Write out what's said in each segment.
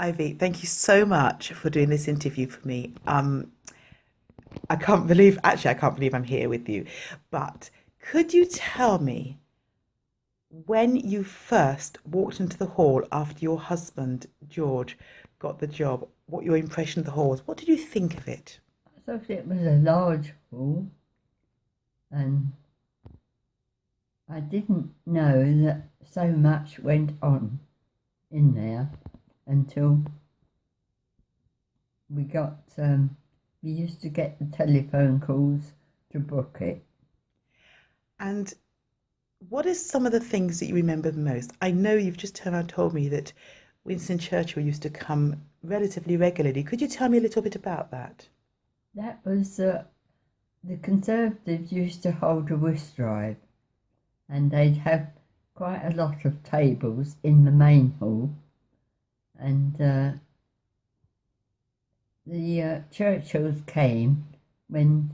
Ivy, thank you so much for doing this interview for me. I can't believe I'm here with you. But could you tell me when you first walked into the hall after your husband, George, got the job, what your impression of the hall was? What did you think of it? I thought it was a large hall, and I didn't know that so much went on in there until we got, we used to get the telephone calls to book it. And what are some of the things that you remember the most? I know you've just turned around and told me that Winston Churchill used to come relatively regularly. Could you tell me a little bit about that? That was, the Conservatives used to hold a whist drive, and they'd have quite a lot of tables in the main hall, and the Churchills came when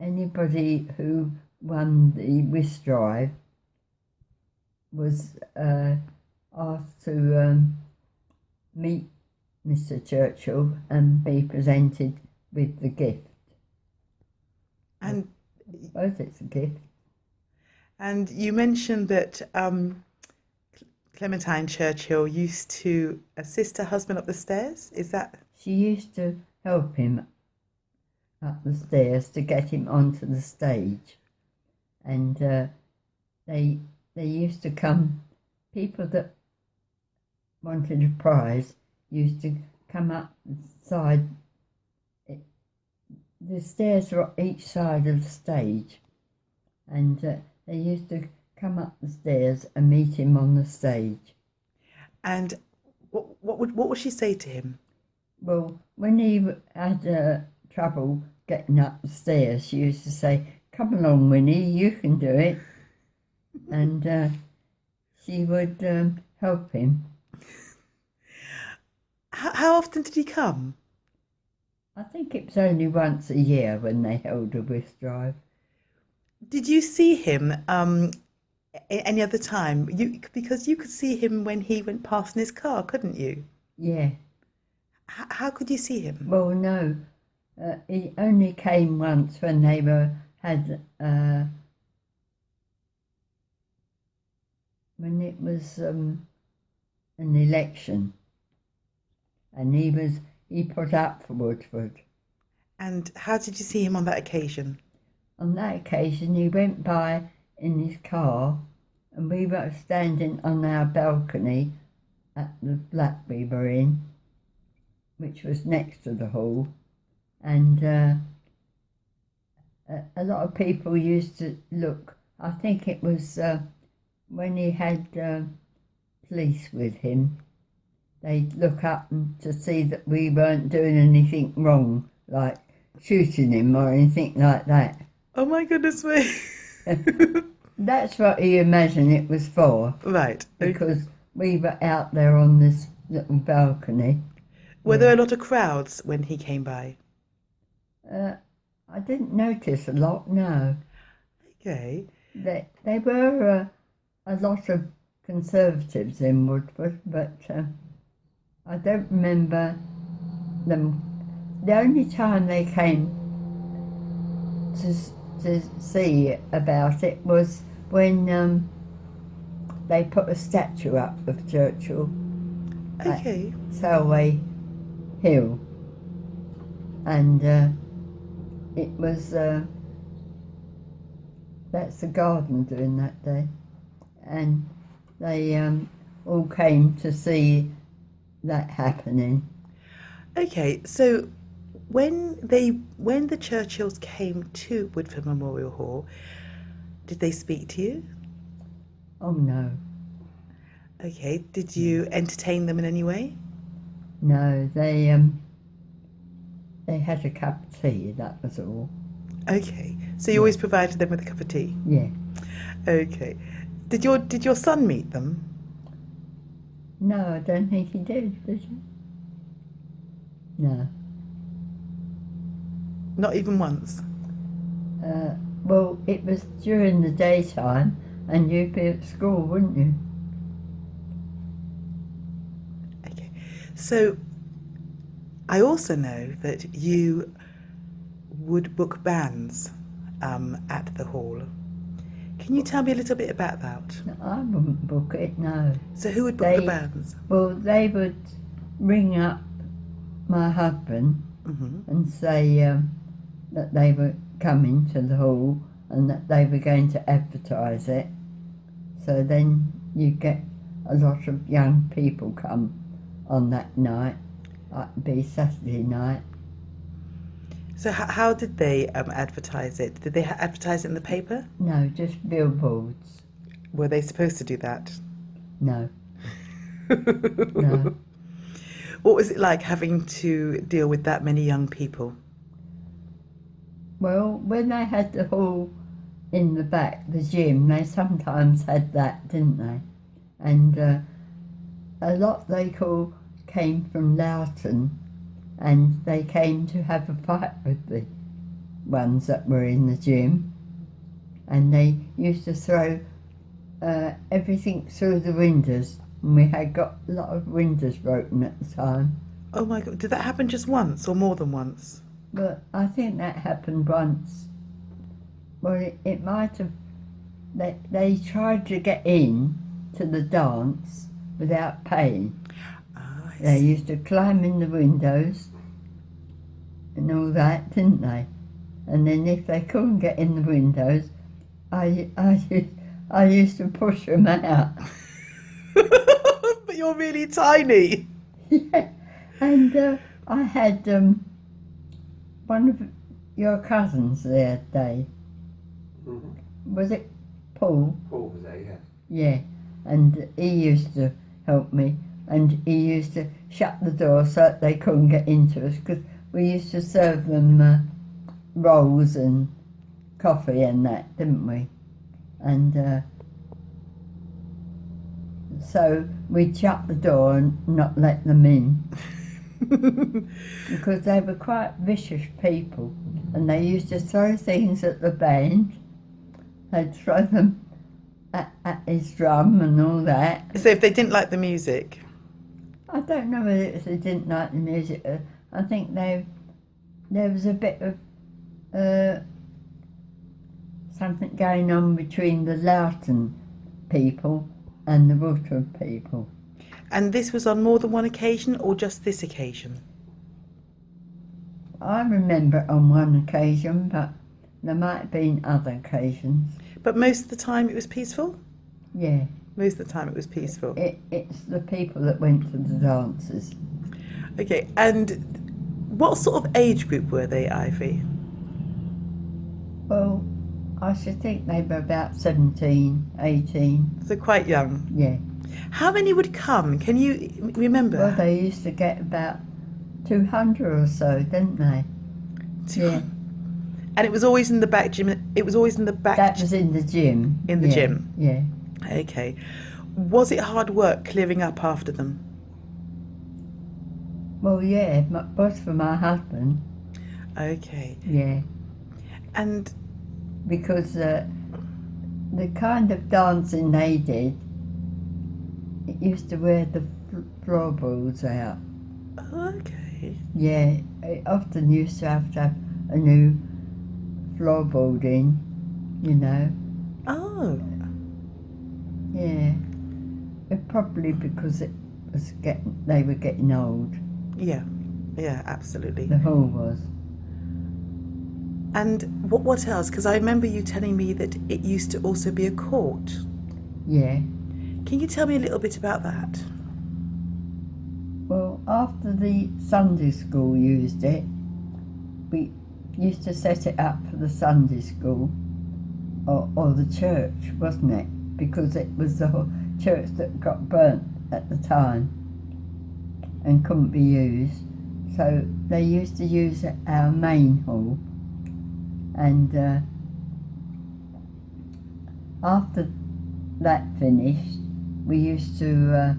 anybody who won the whist drive was asked to meet Mr. Churchill and be presented with the gift. And I suppose it's a gift. and you mentioned that Clementine Churchill used to assist her husband up the stairs. Is that She used to help him up the stairs to get him onto the stage, and they used to come. People that wanted a prize used to come up the side. The stairs were on each side of the stage, and they used to come up the stairs and meet him on the stage. and what would she say to him? Well, when he had trouble getting up the stairs, she used to say, "Come along, Winnie, you can do it." And she would help him. How often did he come? I think it was only once a year when they held a whist drive. Did you see him any other time? Because you could see him when he went past in his car, couldn't you? Yeah. How could you see him? Well, no, he only came once when they had when it was an election, and he put up for Woodford. And how did you see him on that occasion? On that occasion, he went by in his car, and we were standing on our balcony at the flat we were in, which was next to the hall, and a lot of people used to look. I think it was when he had police with him, they'd look up to see that we weren't doing anything wrong, like shooting him or anything like that. Oh my goodness me. That's what he imagined it was for, Right. because we were out there on this little balcony. Were there Yeah. a lot of crowds when he came by? I didn't notice a lot, no. Okay. There were a lot of Conservatives in Woodford, but I don't remember them. The only time they came to see about it was when they put a statue up of Churchill at Okay. Salway Hill, and it was that's the garden doing that day, and they all came to see that happening. Okay. So when the Churchills came to Woodford Memorial Hall, did they speak to you? Oh no, Okay. Did no, you entertain them in any way? no, they had a cup of tea, that was all. Okay. So you Yeah, always provided them with a cup of tea. yeah. Okay. Did your son meet them? No, I don't think he did you? No. Not even once. Uh, well, it was during the daytime, and you'd be at school, wouldn't you? Okay. So I also know that you would book bands at the hall. Can you tell me a little bit about that? No, I wouldn't book it, no. So who would book the bands? Well, they would ring up my husband and say that they were coming to the hall and that they were going to advertise it. So then you get a lot of young people come on that night. It'd be Saturday night. So how did they advertise it? Did they advertise it in the paper? No, just billboards. Were they supposed to do that? No. No. What was it like having to deal with that many young people? Well, when they had the hall in the back, the gym, they sometimes had that, didn't they? And a lot they came from Loughton, and they came to have a fight with the ones that were in the gym, and they used to throw everything through the windows, and we had got a lot of windows broken at the time. Oh my God, did that happen just once or more than once? But I think that happened once. Well, it might have. They tried to get in to the dance without paying. Oh, They used to climb in the windows and all that, didn't they? And then if they couldn't get in the windows, I used to push them out. But you're really tiny. Yeah. And I had one of your cousins the other day. Was it Paul? Paul was there, yes. Yeah, and he used to help me, and he used to shut the door so that they couldn't get into us, because we used to serve them rolls and coffee and that, didn't we? And so we'd shut the door and not let them in. Because they were quite vicious people, and they used to throw things at the band. They'd throw them at his drum and all that. So if they didn't like the music? I don't know whether it was they didn't like the music. I think there was a bit of something going on between the Loughton people and the Woodford people. And this was on more than one occasion or just this occasion? I remember on one occasion, but there might have been other occasions. But most of the time it was peaceful? Yeah. Most of the time it was peaceful. It's the people that went to the dances. Okay, and what sort of age group were they, Ivy? Well, I should think they were about 17, 18. So quite young. Yeah. How many would come? Can you remember? Well, they used to get about 200 or so, didn't they? Yeah. And it was always in the back gym. It was always in the back. That was in the gym. In the gym. Yeah. Okay. Was it hard work clearing up after them? Well, yeah, both for my husband. Okay. Yeah. And because the kind of dancing they did, it used to wear the floorboards out. okay. Yeah, it often used to have a new floorboard in, you know. Oh. Yeah. Probably because it was they were getting old. Yeah. Yeah, absolutely. The hall was. And what else? Because I remember you telling me that it used to also be a court. Yeah. Can you tell me a little bit about that? Well, after the Sunday school used it, we used to set it up for the Sunday school or the church, wasn't it? Because it was the whole church that got burnt at the time and couldn't be used. So they used to use our main hall. And after that finished, we used to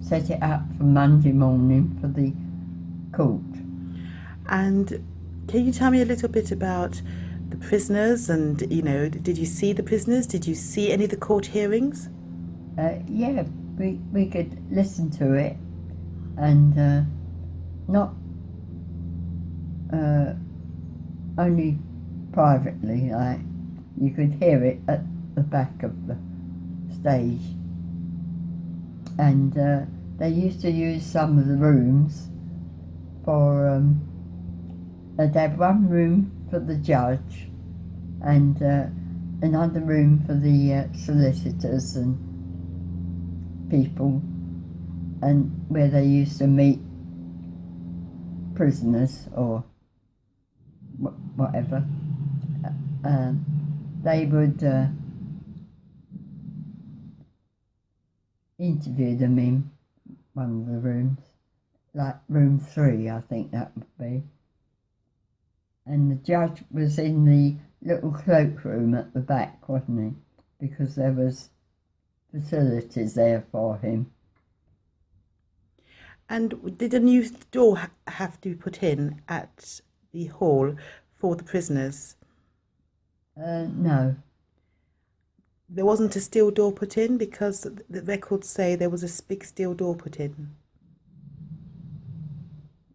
set it up for Monday morning for the court. And can you tell me a little bit about the prisoners and, you know, did you see the prisoners? Did you see any of the court hearings? Yeah, we could listen to it, and not only privately, like you could hear it at the back of the stage, and they used to use some of the rooms for they'd have one room for the judge and another room for the solicitors and people, and where they used to meet prisoners or whatever. They would interview them in one of the rooms, like room 3, I think that would be. And the judge was in the little cloakroom at the back, wasn't he? Because there was facilities there for him. And did a new door have to be put in at the hall for the prisoners? No. There wasn't a steel door put in, because the records say there was a big steel door put in.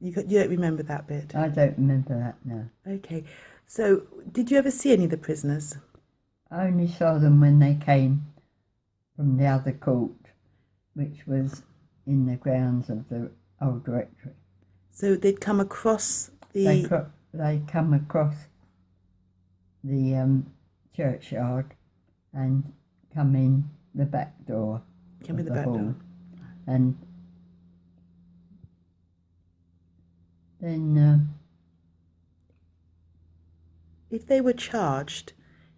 You don't remember that bit? I don't remember that, no. Okay. So, did you ever see any of the prisoners? I only saw them when they came from the other court, which was in the grounds of the old rectory. So they'd come across the... They'd come across the churchyard and come in the back door Come in of the back hall. door. And then If they were charged,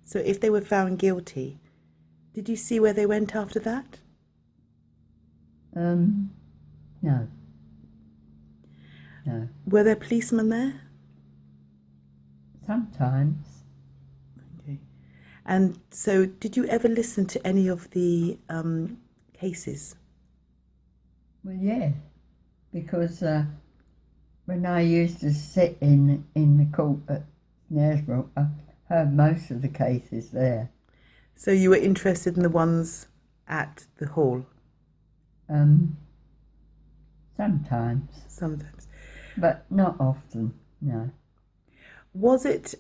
so if they were found guilty, did you see where they went after that? no. Were there policemen there? Sometimes. Okay. And so did you ever listen to any of the cases? Well, yeah, because when I used to sit in the court at Knaresborough, I heard most of the cases there. So you were interested in the ones at the hall? Sometimes, Sometimes. but not often, no. Was it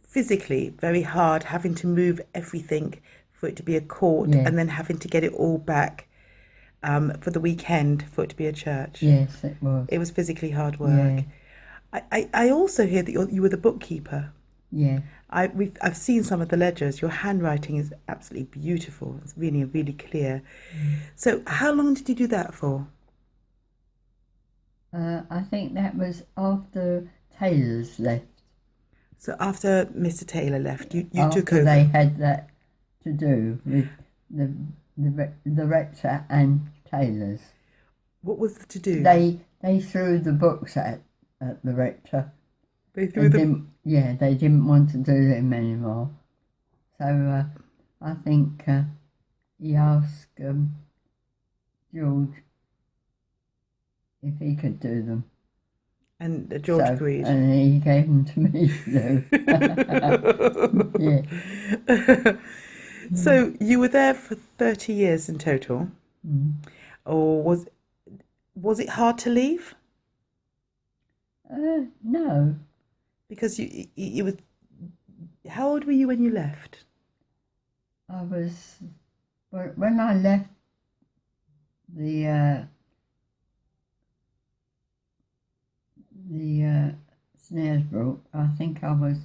physically very hard having to move everything for it to be a court, Yes. and then having to get it all back for the weekend for it to be a church? Yes, it was. It was physically hard work. Yeah. I also hear that you were the bookkeeper. Yeah. I've seen some of the ledgers. Your handwriting is absolutely beautiful. It's really, really clear. So how long did you do that for? I think that was after Taylor's left. So after Mr. Taylor left, you After took over. they had that to do with the rector and Taylor's. What was the to do? They threw the books at the rector. They threw them. They didn't want to do them anymore. So I think he asked George if he could do them. And George agreed. And he gave them to me to do. Yeah. So you were there for 30 years in total. Or was it hard to leave? No. Because you was... How old were you when you left? I was... When I left the Snaresbrook, I think I was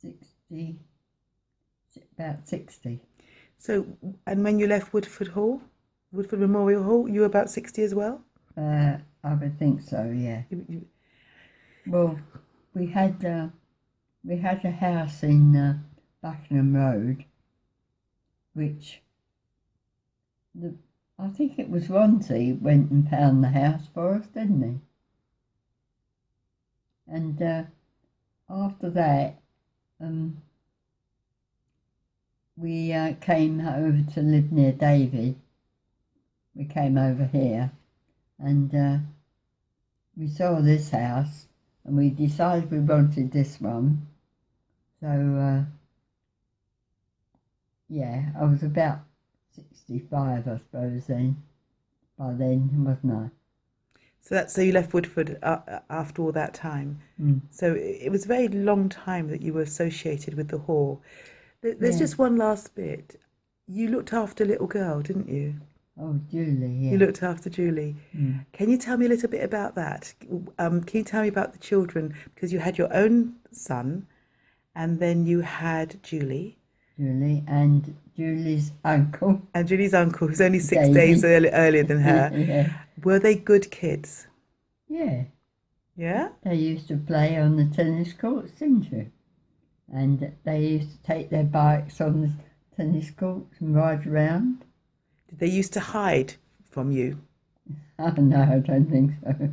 60, about 60. So, and when you left Woodford Memorial Hall, you were about 60 as well? I would think so, yeah. Well, we had a house in Buckingham Road, which I think it was Ronzi went and found the house for us, didn't he? And after that, we came over to live near David. We came over here, and we saw this house, and we decided we wanted this one. So, yeah, I was about 65, I suppose, then. by then, wasn't I? So you left Woodford after all that time. Mm. So it was a very long time that you were associated with the hall. There's Yeah. just one last bit. You looked after a little girl, didn't you? Oh, Julie, You yeah. looked after Julie. Mm. Can you tell me a little bit about that? Can you tell me about the children? Because you had your own son, and then you had Julie. Julie and Julie's uncle, And Julie's uncle, who's only 6 days Davy. earlier than her. Yeah. Were they good kids? Yeah. Yeah? They used to play on the tennis courts, didn't you? And they used to take their bikes on the tennis courts and ride around. Did they used to hide from you? Oh, no, I don't think so.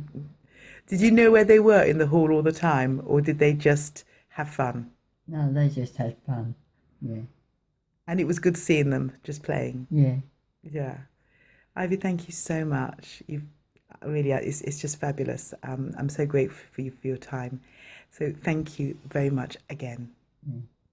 Did you know where they were in the hall all the time, or did they just have fun? No, they just had fun. Yeah. And it was good seeing them just playing. Yeah. Yeah. Ivy, thank you so much. You've really, it's just fabulous. I'm so grateful for you for your time. So thank you very much again. Yeah.